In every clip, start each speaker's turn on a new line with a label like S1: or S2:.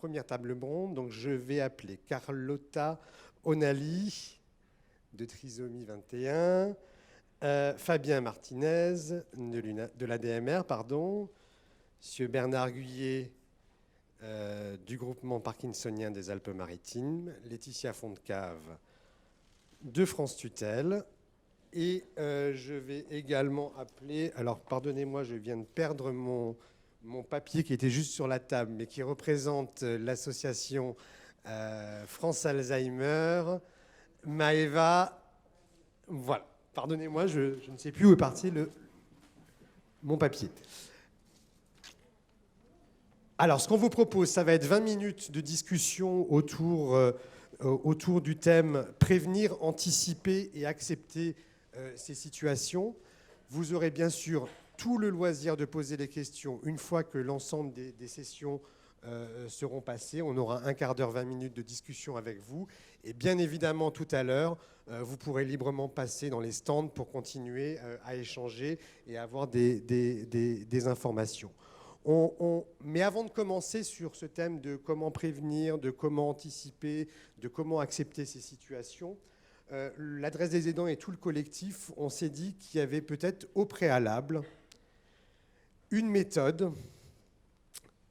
S1: première table ronde. Donc, je vais appeler Carlotta Onali de Trisomie 21, Fabien Martinez de l'ADMR, Monsieur Bernard Guyet du groupement parkinsonien des Alpes-Maritimes, Laetitia Fontcave de France Tutelle. Et je vais également appeler, alors pardonnez-moi, je viens de perdre mon papier qui était juste sur la table, mais qui représente l'association France Alzheimer, Maëva. Voilà, pardonnez-moi, je ne sais plus où est parti mon papier. Alors, ce qu'on vous propose, ça va être 20 minutes de discussion autour du thème « Prévenir, anticiper et accepter ces situations ». Vous aurez bien sûr tout le loisir de poser des questions une fois que l'ensemble des sessions seront passées. On aura un quart d'heure, 20 minutes de discussion avec vous. Et bien évidemment, tout à l'heure, vous pourrez librement passer dans les stands pour continuer à échanger et avoir des informations. Mais avant de commencer sur ce thème de comment prévenir, de comment anticiper, de comment accepter ces situations, l'Adresse des aidants et tout le collectif, on s'est dit qu'il y avait peut-être au préalable une méthode,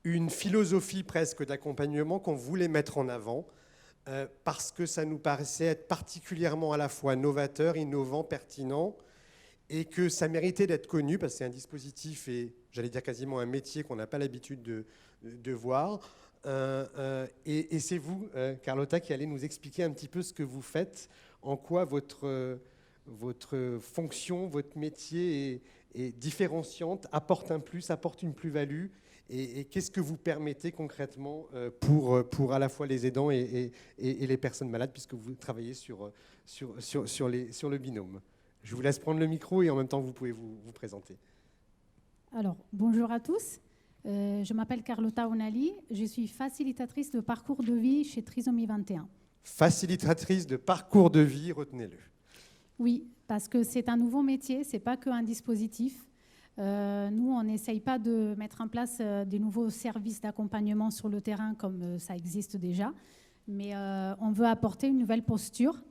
S1: une philosophie presque d'accompagnement qu'on voulait mettre en avant parce que ça nous paraissait être particulièrement à la fois novateur, innovant, pertinent et que ça méritait d'être connu parce que c'est un dispositif et j'allais dire quasiment un métier qu'on n'a pas l'habitude de voir. Et c'est vous, Carlotta, qui allez nous expliquer un petit peu ce que vous faites, en quoi votre fonction, votre métier est différenciante, apporte un plus, apporte une plus-value, et qu'est-ce que vous permettez concrètement pour à la fois les aidants et les personnes malades, puisque vous travaillez sur le binôme. Je vous laisse prendre le micro et en même temps, vous pouvez vous présenter.
S2: Alors, bonjour à tous. Je m'appelle Carlotta Onali. Je suis facilitatrice de parcours de vie chez Trisomie 21.
S1: Facilitatrice de parcours de vie, retenez-le.
S2: Oui, parce que c'est un nouveau métier, ce n'est pas qu'un dispositif. Nous, on n'essaye pas de mettre en place des nouveaux services d'accompagnement sur le terrain comme ça existe déjà, mais on veut apporter une nouvelle posture.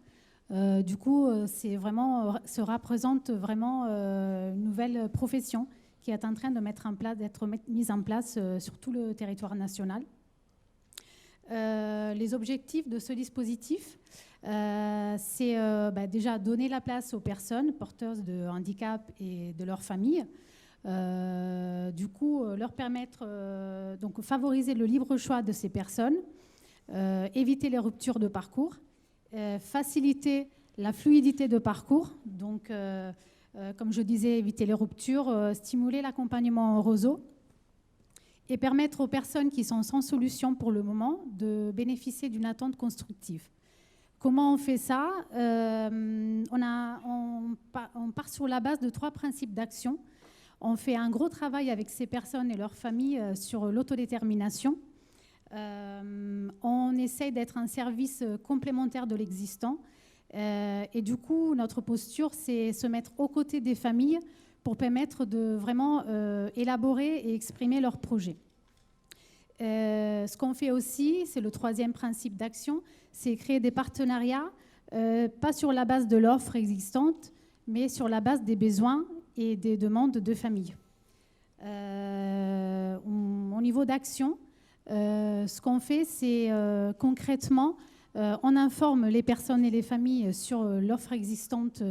S2: Du coup, ça représente vraiment une nouvelle profession qui est en train d'être mise en place sur tout le territoire national. Les objectifs de ce dispositif, c'est déjà donner la place aux personnes porteuses de handicap et de leurs familles. Du coup, leur permettre, donc favoriser le libre choix de ces personnes, éviter les ruptures de parcours, faciliter la fluidité de parcours, donc comme je disais, éviter les ruptures, stimuler l'accompagnement en réseau et permettre aux personnes qui sont sans solution pour le moment de bénéficier d'une attente constructive. Comment on fait ça? On part sur la base de 3 principes d'action. On fait un gros travail avec ces personnes et leurs familles sur l'autodétermination. On essaye d'être un service complémentaire de l'existant. Et du coup, notre posture, c'est se mettre aux côtés des familles pour permettre de vraiment élaborer et exprimer leurs projets. Ce qu'on fait aussi, c'est le 3e principe d'action, c'est créer des partenariats, pas sur la base de l'offre existante, mais sur la base des besoins et des demandes de familles. Au niveau d'action, ce qu'on fait, c'est concrètement, on informe les personnes et les familles sur l'offre existante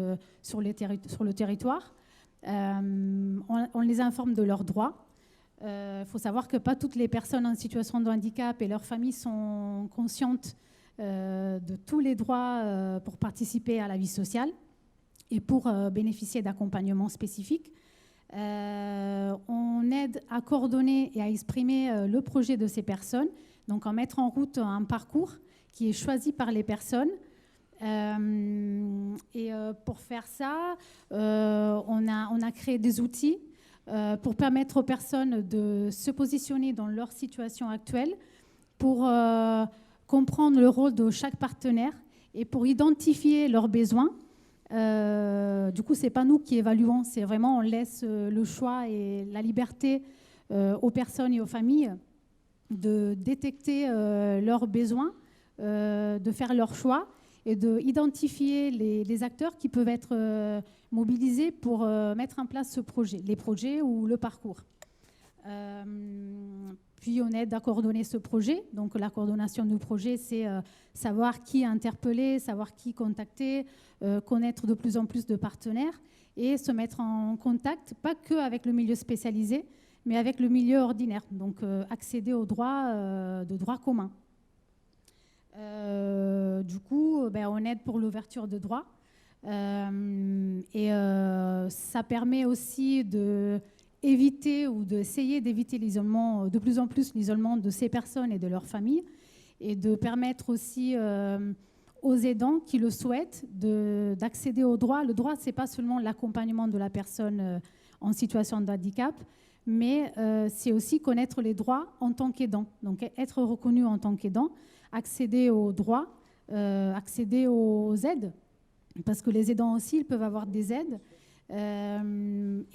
S2: sur le territoire. On les informe de leurs droits. Faut savoir que pas toutes les personnes en situation de handicap et leurs familles sont conscientes de tous les droits pour participer à la vie sociale et pour bénéficier d'accompagnements spécifiques. On aide à coordonner et à exprimer le projet de ces personnes, donc en mettre en route un parcours qui est choisi par les personnes. Pour faire ça, on a créé des outils pour permettre aux personnes de se positionner dans leur situation actuelle, pour comprendre le rôle de chaque partenaire et pour identifier leurs besoins. Du coup, ce n'est pas nous qui évaluons, c'est vraiment on laisse le choix et la liberté aux personnes et aux familles de détecter leurs besoins, de faire leurs choix et d'identifier les acteurs qui peuvent être mobilisés pour mettre en place ce projet, les projets ou le parcours. Puis on aide à coordonner ce projet. Donc la coordination du projet, c'est savoir qui interpeller, savoir qui contacter, connaître de plus en plus de partenaires et se mettre en contact, pas que avec le milieu spécialisé, mais avec le milieu ordinaire. Donc accéder aux droits de droit commun. Du coup, on aide pour l'ouverture de droits. Ça permet aussi éviter ou d'essayer d'éviter l'isolement, de plus en plus l'isolement de ces personnes et de leurs familles, et de permettre aussi aux aidants qui le souhaitent d'accéder aux droits. Le droit, ce n'est pas seulement l'accompagnement de la personne en situation de handicap, mais c'est aussi connaître les droits en tant qu'aidant. Donc être reconnu en tant qu'aidant, accéder aux droits, accéder aux aides, parce que les aidants aussi, ils peuvent avoir des aides. En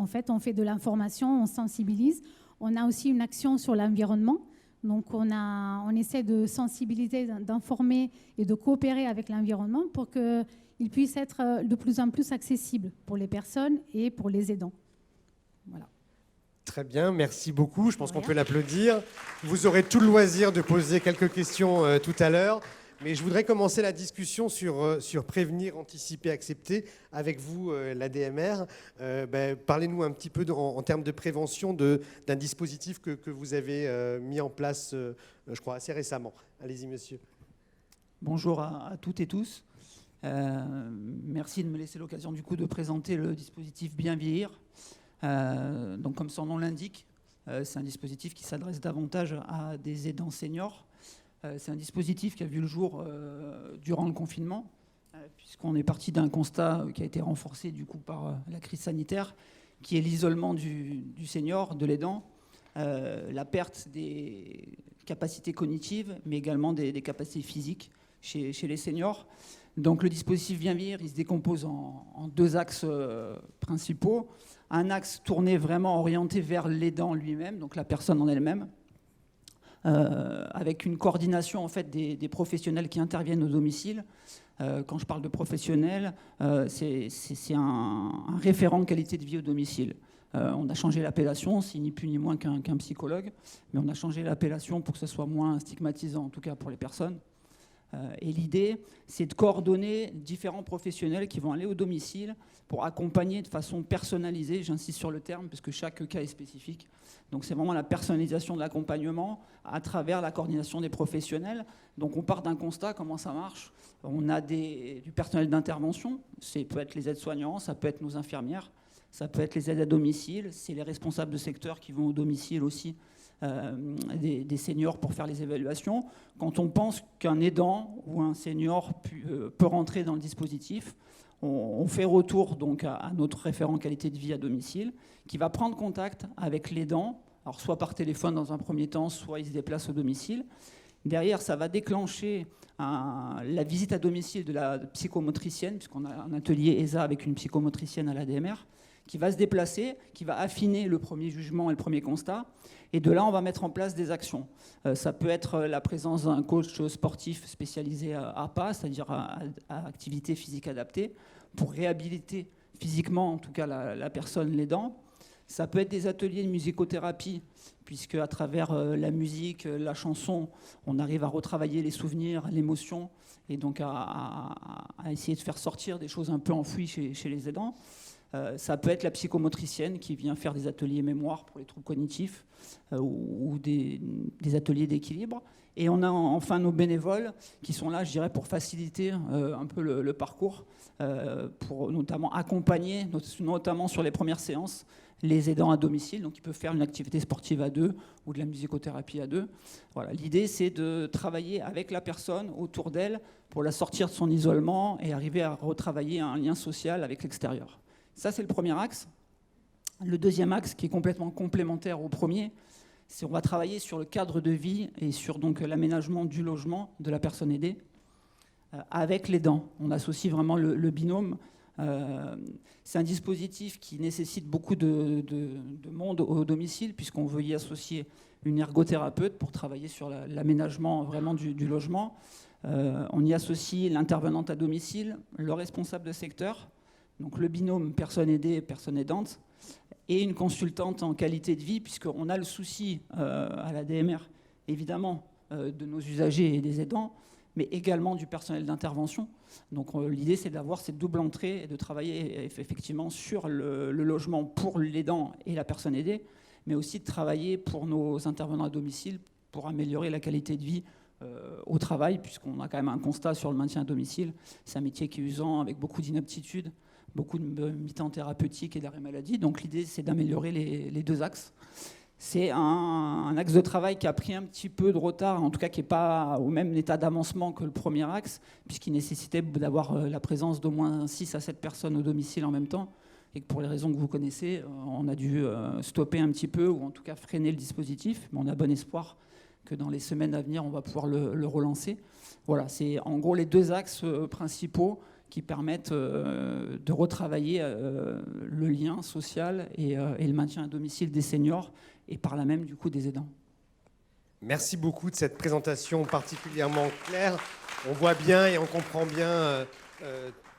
S2: fait, on fait de l'information, on sensibilise. On a aussi une action sur l'environnement. Donc, on essaie de sensibiliser, d'informer et de coopérer avec l'environnement pour qu'il puisse être de plus en plus accessible pour les personnes et pour les aidants. Voilà.
S1: Très bien, merci beaucoup. Je pense qu'on peut l'applaudir. Vous aurez tout le loisir de poser quelques questions tout à l'heure. Mais je voudrais commencer la discussion sur prévenir, anticiper, accepter avec vous, l'ADMR. Parlez-nous un petit peu en termes de prévention d'un dispositif que vous avez mis en place, je crois, assez récemment. Allez-y, monsieur.
S3: Bonjour à toutes et tous. Merci de me laisser l'occasion du coup de présenter le dispositif Bien Vieillir. Donc, comme son nom l'indique, c'est un dispositif qui s'adresse davantage à des aidants seniors. C'est un dispositif qui a vu le jour durant le confinement, puisqu'on est parti d'un constat qui a été renforcé du coup par la crise sanitaire, qui est l'isolement du senior, de l'aidant, la perte des capacités cognitives, mais également des capacités physiques chez les seniors. Donc le dispositif Bien Vieillir, il se décompose en deux axes principaux. Un axe tourné vraiment orienté vers l'aidant lui-même, donc la personne en elle-même, avec une coordination en fait des professionnels qui interviennent au domicile. Quand je parle de professionnels, c'est un référent de qualité de vie au domicile. On a changé l'appellation, c'est ni plus ni moins qu'un psychologue, mais on a changé l'appellation pour que ce soit moins stigmatisant, en tout cas pour les personnes. Et l'idée, c'est de coordonner différents professionnels qui vont aller au domicile pour accompagner de façon personnalisée, j'insiste sur le terme, parce que chaque cas est spécifique. Donc c'est vraiment la personnalisation de l'accompagnement à travers la coordination des professionnels. Donc on part d'un constat, comment ça marche. On a du personnel d'intervention, ça peut être les aides-soignants, ça peut être nos infirmières, ça peut être les aides à domicile, c'est les responsables de secteur qui vont au domicile aussi, des seniors pour faire les évaluations. Quand on pense qu'un aidant ou un senior peut rentrer dans le dispositif, on fait retour donc à notre référent qualité de vie à domicile, qui va prendre contact avec l'aidant, alors soit par téléphone dans un premier temps, soit il se déplace au domicile. Derrière, ça va déclencher la visite à domicile de la psychomotricienne, puisqu'on a un atelier ESA avec une psychomotricienne à l'ADMR, qui va se déplacer, qui va affiner le premier jugement et le premier constat. Et de là, on va mettre en place des actions. Ça peut être la présence d'un coach sportif spécialisé à APA, c'est-à-dire à activité physique adaptée, pour réhabiliter physiquement, en tout cas, la personne, l'aidant. Ça peut être des ateliers de musicothérapie, puisque à travers la musique, la chanson, on arrive à retravailler les souvenirs, l'émotion, et donc à essayer de faire sortir des choses un peu enfouies chez les aidants. Ça peut être la psychomotricienne qui vient faire des ateliers mémoire pour les troubles cognitifs ou des ateliers d'équilibre. Et on a enfin nos bénévoles qui sont là, je dirais, pour faciliter un peu le parcours, pour notamment accompagner, notamment sur les premières séances, les aidants à domicile. Donc ils peuvent faire une activité sportive à deux ou de la musicothérapie à deux. Voilà. L'idée, c'est de travailler avec la personne autour d'elle pour la sortir de son isolement et arriver à retravailler un lien social avec l'extérieur. Ça, c'est le premier axe. Le deuxième axe, qui est complètement complémentaire au premier, c'est qu'on va travailler sur le cadre de vie et sur donc l'aménagement du logement de la personne aidée avec l'aidant. On associe vraiment le binôme C'est un dispositif qui nécessite beaucoup de monde au domicile, puisqu'on veut y associer une ergothérapeute pour travailler sur l'aménagement vraiment du logement. On y associe l'intervenante à domicile, le responsable de secteur, donc le binôme personne aidée, personne aidante, et une consultante en qualité de vie, puisqu'on a le souci à la DMR, évidemment, de nos usagers et des aidants, mais également du personnel d'intervention. Donc l'idée, c'est d'avoir cette double entrée et de travailler effectivement sur le logement pour l'aidant et la personne aidée, mais aussi de travailler pour nos intervenants à domicile pour améliorer la qualité de vie au travail, puisqu'on a quand même un constat sur le maintien à domicile. C'est un métier qui est usant, avec beaucoup d'inaptitude, beaucoup de mi-temps thérapeutique et d'arrêt maladie. Donc l'idée, c'est d'améliorer les deux axes. C'est un axe de travail qui a pris un petit peu de retard, en tout cas qui n'est pas au même état d'avancement que le premier axe, puisqu'il nécessitait d'avoir la présence d'au moins 6 à 7 personnes au domicile en même temps, et que pour les raisons que vous connaissez, on a dû stopper un petit peu, ou en tout cas freiner le dispositif, mais on a bon espoir que dans les semaines à venir, on va pouvoir le relancer. Voilà, c'est en gros les deux axes principaux qui permettent de retravailler le lien social et le maintien à domicile des seniors, et par là même, du coup, des aidants.
S1: Merci beaucoup de cette présentation particulièrement claire. On voit bien et on comprend bien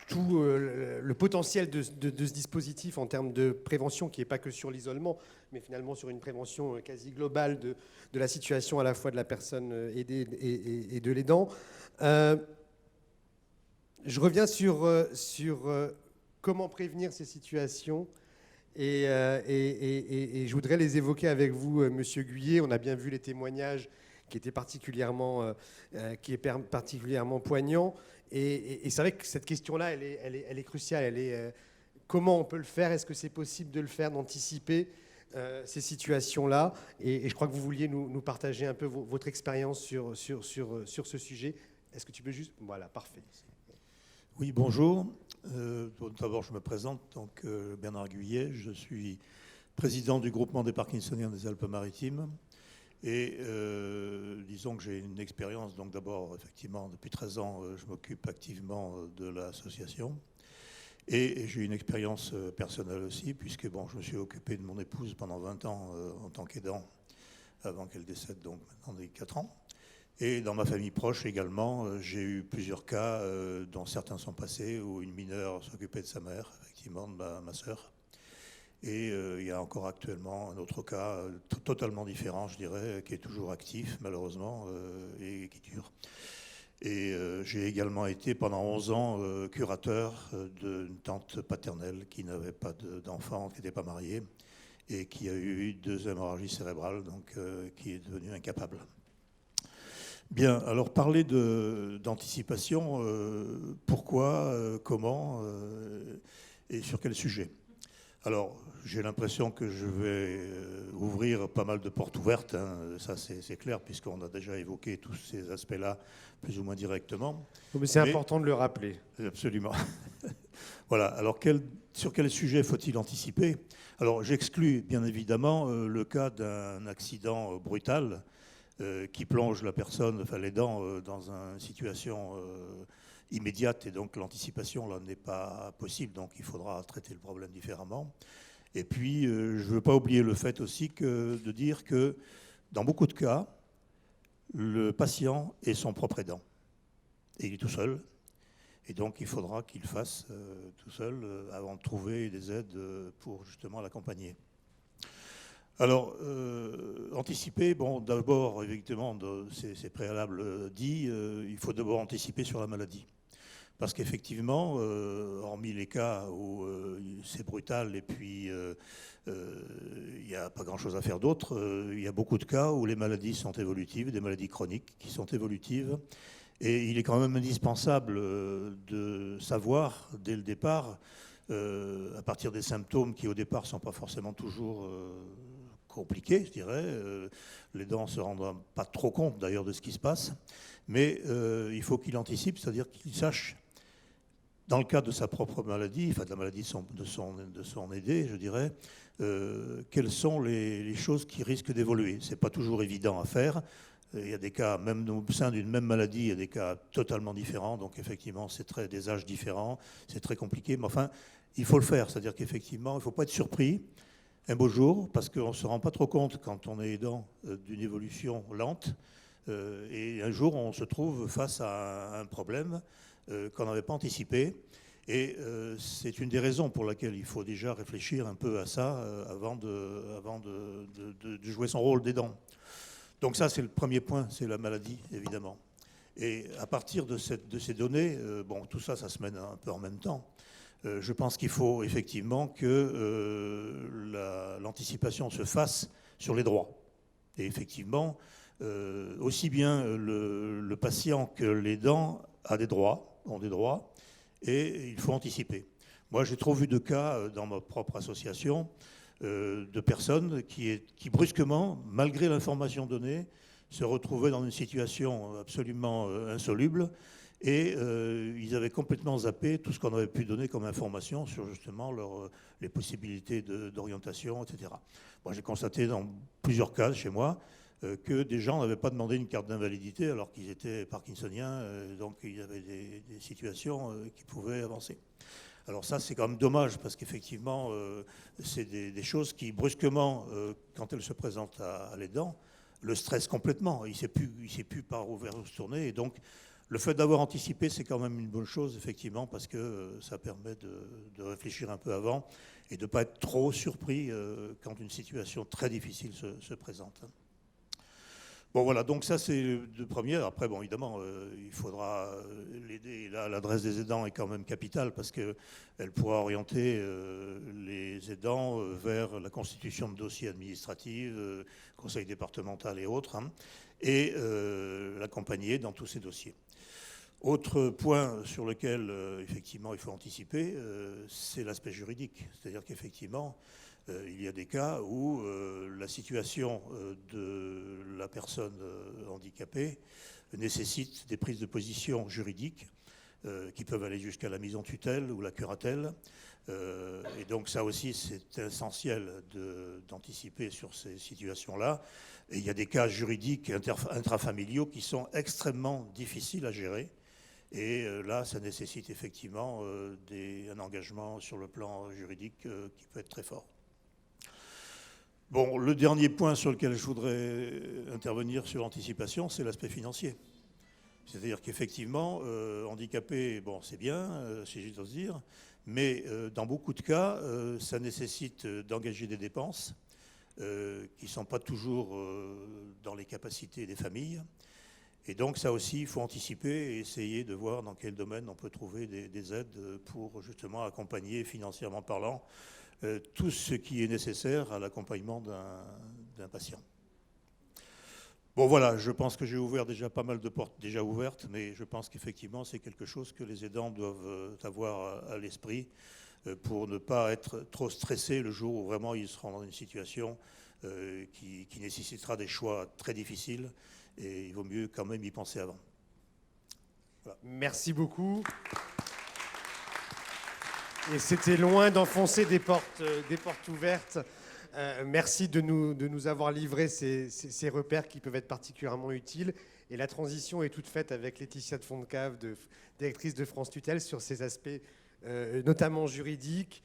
S1: tout le potentiel de ce dispositif en termes de prévention, qui n'est pas que sur l'isolement, mais finalement sur une prévention quasi globale de la situation à la fois de la personne aidée et de l'aidant. Je reviens sur comment prévenir ces situations. Et je voudrais les évoquer avec vous, Monsieur Guyet. On a bien vu les témoignages qui étaient particulièrement poignants. Et c'est vrai que cette question-là, elle est cruciale. Comment on peut le faire? Est-ce que c'est possible de le faire, d'anticiper ces situations-là? Et je crois que vous vouliez nous partager un peu votre expérience sur ce sujet. Est-ce que tu peux juste... Voilà, parfait.
S4: Oui, bonjour. D'abord, je me présente, donc Bernard Guyet. Je suis président du groupement des Parkinsoniens des Alpes-Maritimes. Et disons que j'ai une expérience, donc d'abord, effectivement, depuis 13 ans, je m'occupe activement de l'association. Et j'ai une expérience personnelle aussi, puisque bon, je me suis occupé de mon épouse pendant 20 ans en tant qu'aidant, avant qu'elle décède, donc maintenant des 4 ans. Et dans ma famille proche également, j'ai eu plusieurs cas dont certains sont passés, où une mineure s'occupait de sa mère, effectivement, de ma sœur. Et il y a encore actuellement un autre cas totalement différent, je dirais, qui est toujours actif, malheureusement, et qui dure. Et j'ai également été pendant 11 ans curateur d'une tante paternelle qui n'avait pas d'enfant, qui n'était pas mariée, et qui a eu 2 hémorragies cérébrales, donc qui est devenue incapable. Bien, alors parler d'anticipation, pourquoi, comment et sur quel sujet? Alors, j'ai l'impression que je vais ouvrir pas mal de portes ouvertes, hein, ça c'est clair, puisqu'on a déjà évoqué tous ces aspects-là plus ou moins directement.
S1: Mais c'est important de le rappeler.
S4: Absolument. Voilà, alors sur quel sujet faut-il anticiper? Alors, j'exclus bien évidemment le cas d'un accident brutal qui plonge la personne, enfin l'aidant, dans une situation immédiate, et donc l'anticipation là n'est pas possible, donc il faudra traiter le problème différemment. Et puis je ne veux pas oublier le fait aussi de dire que dans beaucoup de cas, le patient est son propre aidant, et il est tout seul, et donc il faudra qu'il fasse tout seul avant de trouver des aides pour justement l'accompagner. Alors, anticiper, bon, d'abord, effectivement, c'est préalable dit, il faut d'abord anticiper sur la maladie. Parce qu'effectivement, hormis les cas où c'est brutal et puis il n'y a pas grand-chose à faire d'autre, il y a beaucoup de cas où les maladies sont évolutives, des maladies chroniques qui sont évolutives. Et il est quand même indispensable de savoir, dès le départ, à partir des symptômes qui, au départ, ne sont pas forcément toujours compliqués, je dirais. L'aidant ne se rendra pas trop compte, d'ailleurs, de ce qui se passe. Mais il faut qu'il anticipe, c'est-à-dire qu'il sache, dans le cas de sa propre maladie, enfin de la maladie de son aidé, je dirais, quelles sont les choses qui risquent d'évoluer. Ce n'est pas toujours évident à faire. Il y a des cas, même au sein d'une même maladie, il y a des cas totalement différents. Donc effectivement, c'est des âges différents, c'est très compliqué. Mais enfin, il faut le faire. C'est-à-dire qu'effectivement, il ne faut pas être surpris un beau jour, parce qu'on ne se rend pas trop compte quand on est aidant d'une évolution lente. Et un jour, on se trouve face à un problème qu'on n'avait pas anticipé. Et c'est une des raisons pour laquelle il faut déjà réfléchir un peu à ça avant de jouer son rôle d'aidant. Donc ça, c'est le premier point, c'est la maladie, évidemment. Et à partir de ces données, bon, tout ça, ça se mène un peu en même temps. Je pense qu'il faut effectivement que l'anticipation se fasse sur les droits. Et effectivement, aussi bien le patient que l'aidant ont des droits, et il faut anticiper. Moi, j'ai trop vu de cas dans ma propre association de personnes qui brusquement, malgré l'information donnée, se retrouvaient dans une situation absolument insoluble, et ils avaient complètement zappé tout ce qu'on avait pu donner comme information sur justement les possibilités d'orientation, etc. Moi, j'ai constaté dans plusieurs cas chez moi que des gens n'avaient pas demandé une carte d'invalidité alors qu'ils étaient parkinsoniens, donc il y avait des situations qui pouvaient avancer. Alors ça, c'est quand même dommage, parce qu'effectivement, c'est des choses qui, brusquement, quand elles se présentent à l'aidant, le stressent complètement. Il ne sait plus par où vers où se tourner. Et donc, le fait d'avoir anticipé, c'est quand même une bonne chose, effectivement, parce que ça permet de réfléchir un peu avant et de ne pas être trop surpris quand une situation très difficile se présente. Bon, voilà, donc ça, c'est le premier. Après, bon, évidemment, il faudra l'aider. Là, l'adresse des aidants est quand même capitale, parce qu'elle pourra orienter les aidants vers la constitution de dossiers administratifs, conseil départemental et autres, hein, et l'accompagner dans tous ces dossiers. Autre point sur lequel, effectivement, il faut anticiper, c'est l'aspect juridique. C'est-à-dire qu'effectivement, il y a des cas où la situation de la personne handicapée nécessite des prises de position juridiques qui peuvent aller jusqu'à la mise en tutelle ou la curatelle. Et donc ça aussi, c'est essentiel d'anticiper sur ces situations-là. Et il y a des cas juridiques intrafamiliaux qui sont extrêmement difficiles à gérer. Et là, ça nécessite effectivement un engagement sur le plan juridique qui peut être très fort. Bon, le dernier point sur lequel je voudrais intervenir sur l'anticipation, c'est l'aspect financier. C'est-à-dire qu'effectivement, handicapé, bon, c'est bien, si j'ose dire, mais dans beaucoup de cas, ça nécessite d'engager des dépenses qui ne sont pas toujours dans les capacités des familles. Et donc ça aussi, il faut anticiper et essayer de voir dans quel domaine on peut trouver des aides pour justement accompagner, financièrement parlant, tout ce qui est nécessaire à l'accompagnement d'un patient. Bon voilà, je pense que j'ai ouvert déjà pas mal de portes déjà ouvertes, mais je pense qu'effectivement c'est quelque chose que les aidants doivent avoir à l'esprit pour ne pas être trop stressés le jour où vraiment ils seront dans une situation qui nécessitera des choix très difficiles, et il vaut mieux quand même y penser avant. Voilà.
S1: Merci beaucoup. Et c'était loin d'enfoncer des portes ouvertes. Merci de nous avoir livré ces repères qui peuvent être particulièrement utiles. Et la transition est toute faite avec Laetitia de Fontcave, directrice de France Tutelle, sur ces aspects notamment juridiques,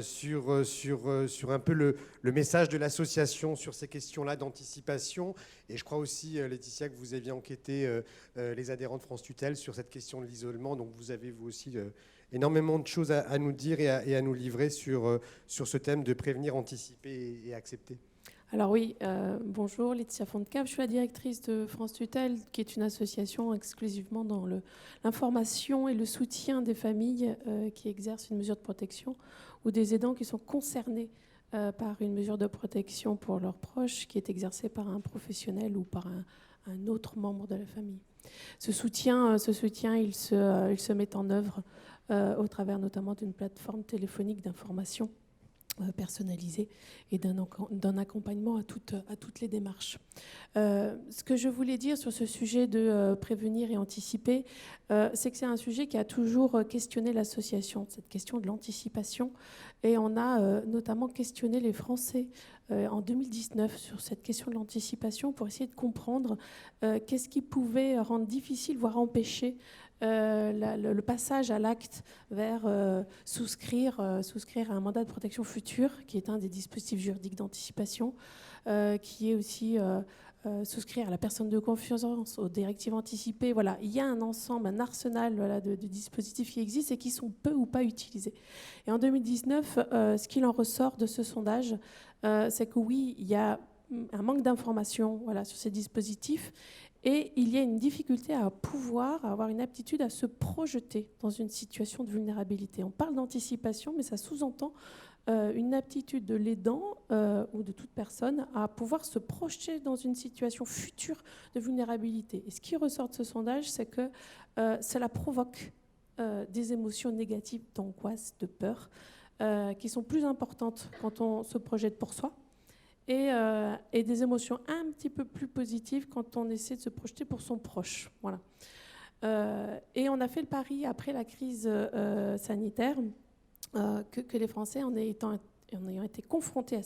S1: sur un peu le message de l'association sur ces questions-là d'anticipation. Et je crois aussi, Laetitia, que vous aviez enquêté les adhérents de France Tutelle sur cette question de l'isolement. Donc vous avez, vous aussi, énormément de choses à nous dire et à nous livrer sur ce thème de prévenir, anticiper et accepter.
S5: Alors oui, bonjour, Laetitia Fontcave, je suis la directrice de France Tutelle, qui est une association exclusivement dans l'information et le soutien des familles qui exercent une mesure de protection ou des aidants qui sont concernés par une mesure de protection pour leurs proches qui est exercée par un professionnel ou par un autre membre de la famille. Ce soutien il se met en œuvre au travers notamment d'une plateforme téléphonique d'information personnalisée et d'un accompagnement à toutes les démarches. Ce que je voulais dire sur ce sujet de prévenir et anticiper, c'est que c'est un sujet qui a toujours questionné l'association, cette question de l'anticipation Et on a notamment questionné les Français en 2019 sur cette question de l'anticipation pour essayer de comprendre qu'est-ce qui pouvait rendre difficile, voire empêcher le passage à l'acte vers souscrire à un mandat de protection future, qui est un des dispositifs juridiques d'anticipation, qui est aussi souscrire à la personne de confiance, aux directives anticipées. Voilà, il y a un ensemble, un arsenal de dispositifs qui existent et qui sont peu ou pas utilisés. Et en 2019, ce qu'il en ressort de ce sondage, c'est que oui, il y a un manque d'informations sur ces dispositifs. Et il y a une difficulté à avoir une aptitude à se projeter dans une situation de vulnérabilité. On parle d'anticipation, mais ça sous-entend une aptitude de l'aidant ou de toute personne à pouvoir se projeter dans une situation future de vulnérabilité. Et ce qui ressort de ce sondage, c'est que cela provoque des émotions négatives, d'angoisse, de peur, qui sont plus importantes quand on se projette pour soi. Et des émotions un petit peu plus positives quand on essaie de se projeter pour son proche. Voilà. Et on a fait le pari, après la crise sanitaire, que les Français, en ayant été confrontés à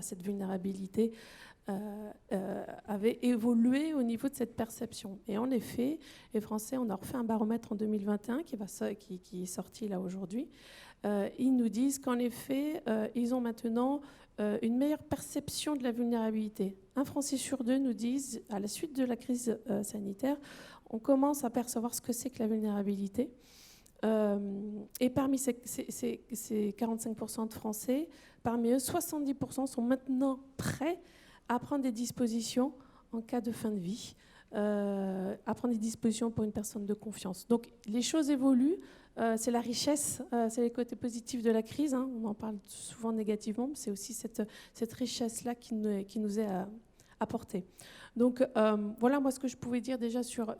S5: cette vulnérabilité, avaient évolué au niveau de cette perception. Et en effet, les Français, on a refait un baromètre en 2021 qui est sorti là aujourd'hui. Ils nous disent qu'en effet, ils ont maintenant une meilleure perception de la vulnérabilité. Un Français sur deux nous disent, à la suite de la crise sanitaire, on commence à percevoir ce que c'est que la vulnérabilité. Et parmi ces 45% de Français, parmi eux, 70% sont maintenant prêts à prendre des dispositions en cas de fin de vie, à prendre des dispositions pour une personne de confiance. Donc les choses évoluent. C'est la richesse, c'est les côtés positifs de la crise. On en parle souvent négativement, mais c'est aussi cette richesse-là qui nous est apportée. Donc voilà moi ce que je pouvais dire déjà sur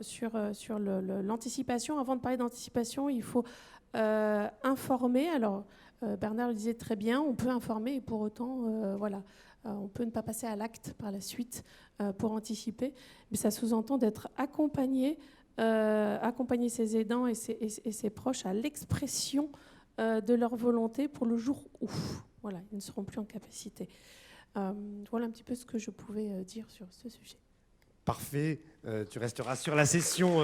S5: l'anticipation. Avant de parler d'anticipation, il faut informer. Alors Bernard le disait très bien, on peut informer et pour autant on peut ne pas passer à l'acte par la suite pour anticiper, mais ça sous-entend d'être accompagner ses aidants et ses proches à l'expression de leur volonté pour le jour où ils ne seront plus en capacité. Voilà un petit peu ce que je pouvais dire sur ce sujet.
S1: Parfait. Tu resteras sur la session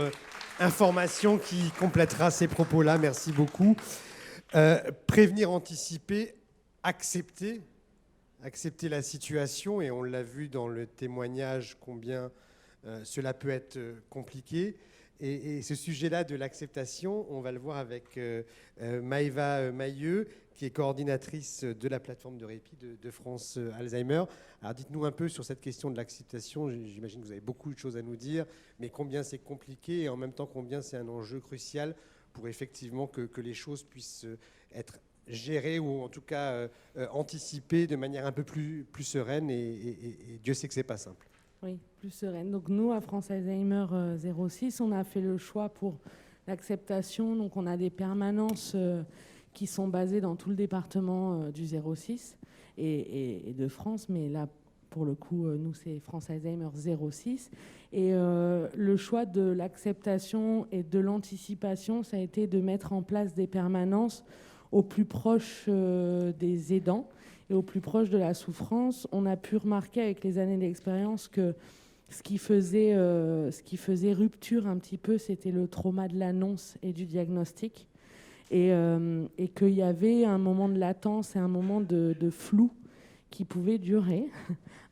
S1: information qui complétera ces propos-là. Merci beaucoup. Prévenir, anticiper, accepter la situation. Et on l'a vu dans le témoignage combien cela peut être compliqué. Et ce sujet-là de l'acceptation, on va le voir avec Maëva Mailleux, qui est coordinatrice de la plateforme de répit de France Alzheimer. Alors dites-nous un peu sur cette question de l'acceptation. J'imagine que vous avez beaucoup de choses à nous dire, mais combien c'est compliqué et en même temps combien c'est un enjeu crucial pour effectivement que les choses puissent être gérées ou en tout cas anticipées de manière un peu plus sereine et Dieu sait que c'est pas simple.
S6: Oui, plus sereine. Donc nous, à France Alzheimer 06, on a fait le choix pour l'acceptation. Donc on a des permanences qui sont basées dans tout le département du 06 et de France. Mais là, pour le coup, nous, c'est France Alzheimer 06. Et le choix de l'acceptation et de l'anticipation, ça a été de mettre en place des permanences au plus proche des aidants et au plus proche de la souffrance. On a pu remarquer avec les années d'expérience que ce qui faisait rupture un petit peu, c'était le trauma de l'annonce et du diagnostic. Et qu'il y avait un moment de latence et un moment de flou qui pouvait durer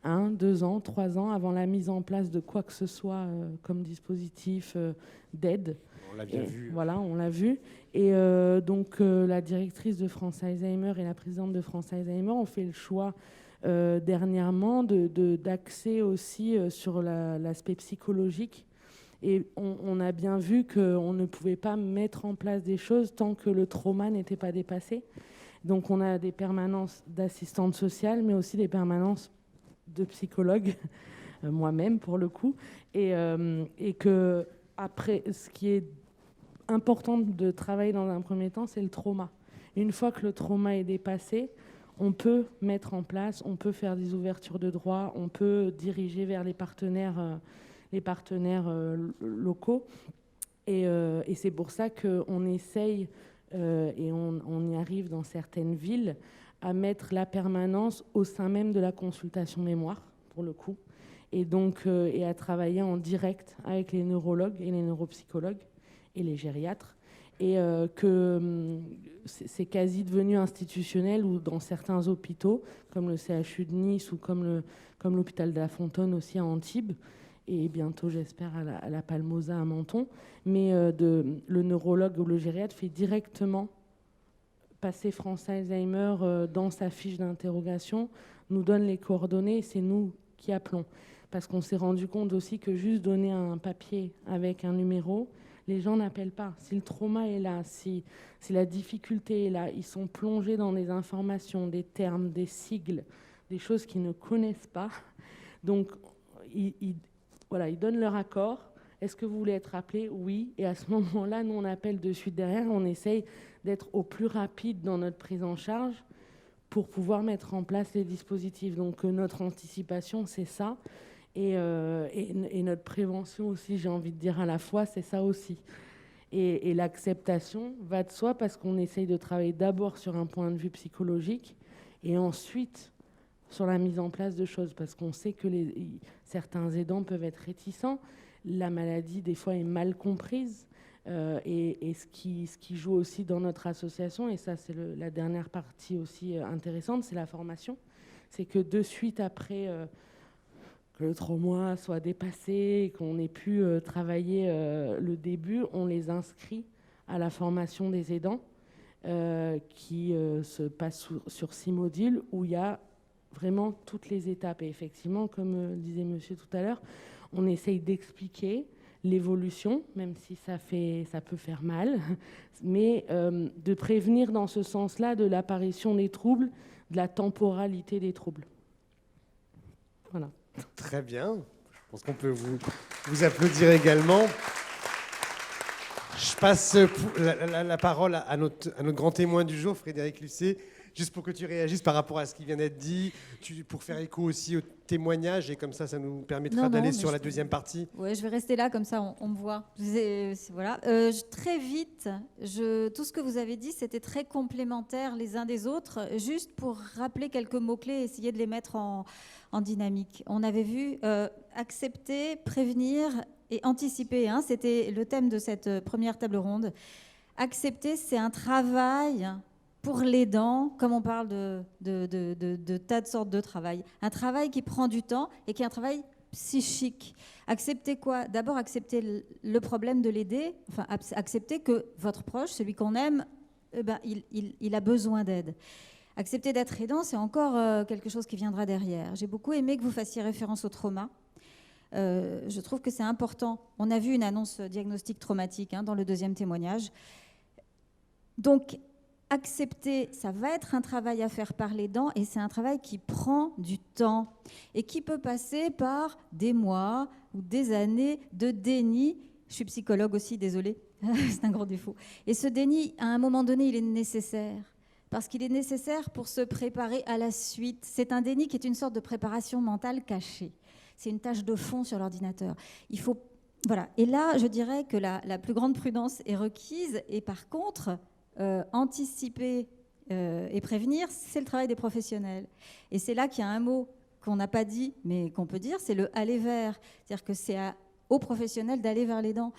S6: 1, 2 ans, 3 ans avant la mise en place de quoi que ce soit comme dispositif d'aide.
S1: On l'a bien vu.
S6: Voilà, on l'a vu. Et donc, la directrice de France Alzheimer et la présidente de France Alzheimer ont fait le choix dernièrement d'axer aussi sur l'aspect psychologique. Et on a bien vu qu'on ne pouvait pas mettre en place des choses tant que le trauma n'était pas dépassé. Donc, on a des permanences d'assistantes sociales, mais aussi des permanences de psychologues, moi-même pour le coup. Et que, après, ce qui est important de travailler dans un premier temps, c'est le trauma. Une fois que le trauma est dépassé, on peut mettre en place, on peut faire des ouvertures de droit, on peut diriger vers les partenaires locaux. Et c'est pour ça qu'on essaye et on y arrive dans certaines villes, à mettre la permanence au sein même de la consultation mémoire, pour le coup, et donc et à travailler en direct avec les neurologues et les neuropsychologues et les gériatres, et que c'est quasi devenu institutionnel, ou dans certains hôpitaux, comme le CHU de Nice ou comme l'hôpital de la Fontaine aussi à Antibes, et bientôt, j'espère, à la Palmosa à Menton, mais le neurologue ou le gériatre fait directement passer France Alzheimer dans sa fiche d'interrogation, nous donne les coordonnées, c'est nous qui appelons. Parce qu'on s'est rendu compte aussi que juste donner un papier avec un numéro, les gens n'appellent pas. Si le trauma est là, si la difficulté est là, ils sont plongés dans des informations, des termes, des sigles, des choses qu'ils ne connaissent pas. Donc, ils donnent leur accord. Est-ce que vous voulez être appelé ? Oui. Et à ce moment-là, nous, on appelle de suite derrière. On essaye d'être au plus rapide dans notre prise en charge pour pouvoir mettre en place les dispositifs. Donc, notre anticipation, c'est ça. Et notre prévention aussi, j'ai envie de dire à la fois, c'est ça aussi. Et l'acceptation va de soi parce qu'on essaye de travailler d'abord sur un point de vue psychologique et ensuite sur la mise en place de choses, parce qu'on sait que certains aidants peuvent être réticents. La maladie, des fois, est mal comprise. Et ce qui joue aussi dans notre association, et ça, c'est la dernière partie aussi intéressante, c'est la formation. C'est que de suite après que le trauma soit dépassé, qu'on ait pu travailler le début, on les inscrit à la formation des aidants qui se passe sur 6 modules où il y a vraiment toutes les étapes. Et effectivement, comme disait monsieur tout à l'heure, on essaye d'expliquer l'évolution, même si ça peut faire mal, mais de prévenir dans ce sens-là de l'apparition des troubles, de la temporalité des troubles. Voilà.
S1: Très bien. Je pense qu'on peut vous applaudir également. Je passe la parole à notre grand témoin du jour, Frédéric Lucet, juste pour que tu réagisses par rapport à ce qui vient d'être dit, pour faire écho aussi au témoignage, et comme ça nous permettra d'aller sur la deuxième partie.
S7: Oui, je vais rester là, comme ça on me voit. Voilà. Très vite, tout ce que vous avez dit, c'était très complémentaire les uns des autres. Juste pour rappeler quelques mots-clés, essayer de les mettre en dynamique. On avait vu accepter, prévenir et anticiper. C'était le thème de cette première table ronde. Accepter, c'est un travail pour l'aidant, comme on parle de tas de sortes de travail. Un travail qui prend du temps et qui est un travail psychique. Accepter quoi ? D'abord, accepter le problème de l'aider, enfin, accepter que votre proche, celui qu'on aime, il a besoin d'aide. Accepter d'être aidant, c'est encore quelque chose qui viendra derrière. J'ai beaucoup aimé que vous fassiez référence au trauma. Je trouve que c'est important. On a vu une annonce diagnostic traumatique dans le deuxième témoignage. Donc, accepter, ça va être un travail à faire par l'aidant, et c'est un travail qui prend du temps et qui peut passer par des mois ou des années de déni. Je suis psychologue aussi, désolée, c'est un gros défaut. Et ce déni, à un moment donné, il est nécessaire. Parce qu'il est nécessaire pour se préparer à la suite. C'est un déni qui est une sorte de préparation mentale cachée. C'est une tâche de fond sur l'ordinateur. Il faut, voilà. Et là, je dirais que la plus grande prudence est requise. Et par contre, anticiper et prévenir, c'est le travail des professionnels. Et c'est là qu'il y a un mot qu'on n'a pas dit, mais qu'on peut dire, c'est le « aller vers ». C'est-à-dire que c'est aux professionnels d'aller vers l'aidant.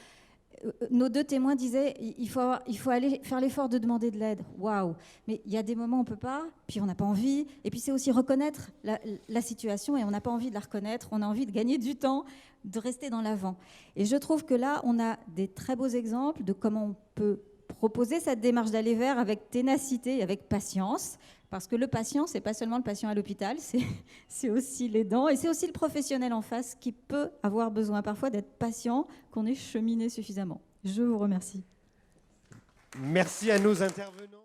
S7: Nos deux témoins disaient il faut aller faire l'effort de demander de l'aide. Waouh! Mais il y a des moments où on ne peut pas, puis on n'a pas envie. Et puis c'est aussi reconnaître la situation, et on n'a pas envie de la reconnaître. On a envie de gagner du temps, de rester dans l'avant. Et je trouve que là, on a des très beaux exemples de comment on peut proposer cette démarche d'aller vers avec ténacité et avec patience. Parce que le patient, ce n'est pas seulement le patient à l'hôpital, c'est aussi l'aidant et c'est aussi le professionnel en face qui peut avoir besoin parfois d'être patient, qu'on ait cheminé suffisamment. Je vous remercie.
S1: Merci à nos intervenants.